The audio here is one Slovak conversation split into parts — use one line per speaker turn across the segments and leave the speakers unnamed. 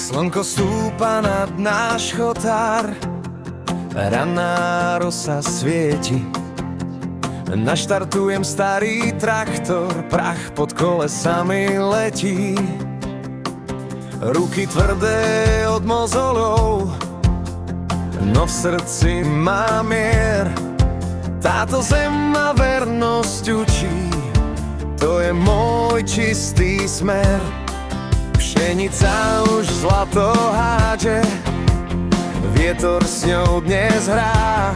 Slnko stúpa nad náš chotár, ranná rosa svieti. Naštartujem starý traktor, prach pod kolesami letí. Ruky tvrdé od mozolov, no v srdci má mier. Táto zem ma vernosť učí, to je môj čistý smer. Pšenica už zlato hádže, vietor s ňou dnes hrá.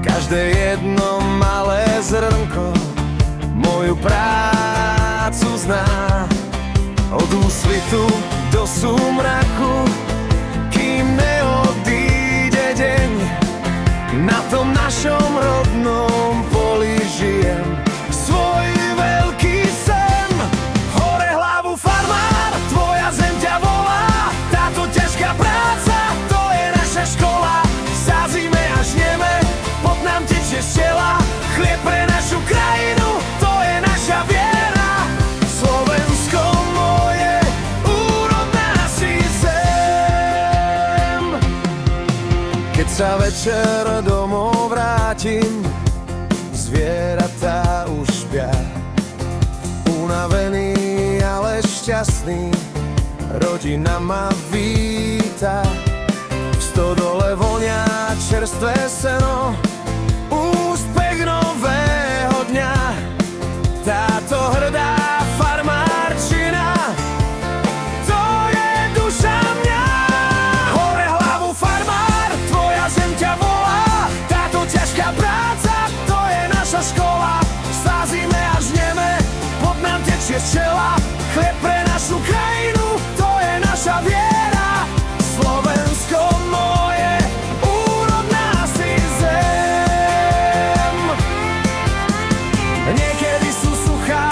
Každé jedno malé zrnko moju prácu zná. Od úsvitu do súmraku, kým neodíde deň, na tom našom rodnom poli žijem svoj veľký sen. Hore hlavu farmár, tvoja zem ťa volá. Táto ťažká práca, to je naša škola. Sázime a žneme, pot nám tečie z tela. Chlieb pre našu krajinu, to je naša viera. Slovensko moje, úrodná si zem. Keď sa večer domov vrátim, zvieratá už spia. Unavený, ale šťastný, rodina ma víta. V stodole vonia čerstvé seno, úspech nového dňa. Táto hrdá farmárčina, to je duša mňa. Hore hlavu farmár, tvoja zem ťa volá. Táto ťažká práca, to je naša škola. Sázime a žneme, pot nám tečie z čela. Chlieb pre našu krajinu, to je naša viera. Slovensko moje, úrodná si zem. Niekedy sú suchá,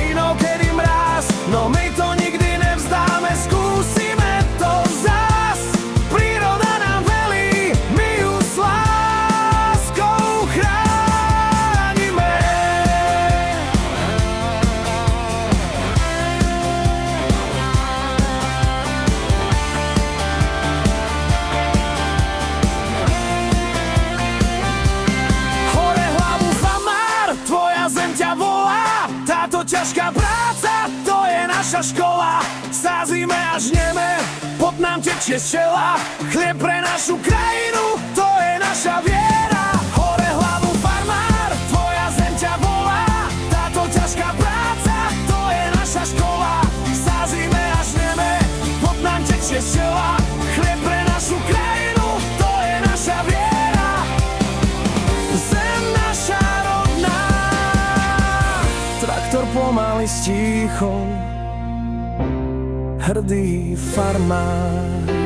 inokedy mráz, no my to nikdy nevzdáme, skúsime to zás. Príroda nám velí, my ju s láskou chránime. Hore hlavu farmár, tvoja zem ťa volá. Táto ťažká práca, to je naša škola. Sázime a žneme, pot nám tečie z čela. Chlieb pre našu krajinu, to je naša viera. Hore hlavu farmár, tvoja zem ťa volá. Táto ťažká práca, to je naša škola. Sázime a žneme, pot nám tečie z čela. Chlieb pre našu krajinu, to je naša viera. Zem naša rodná, traktor pomaly stíchol, hrdý farmár.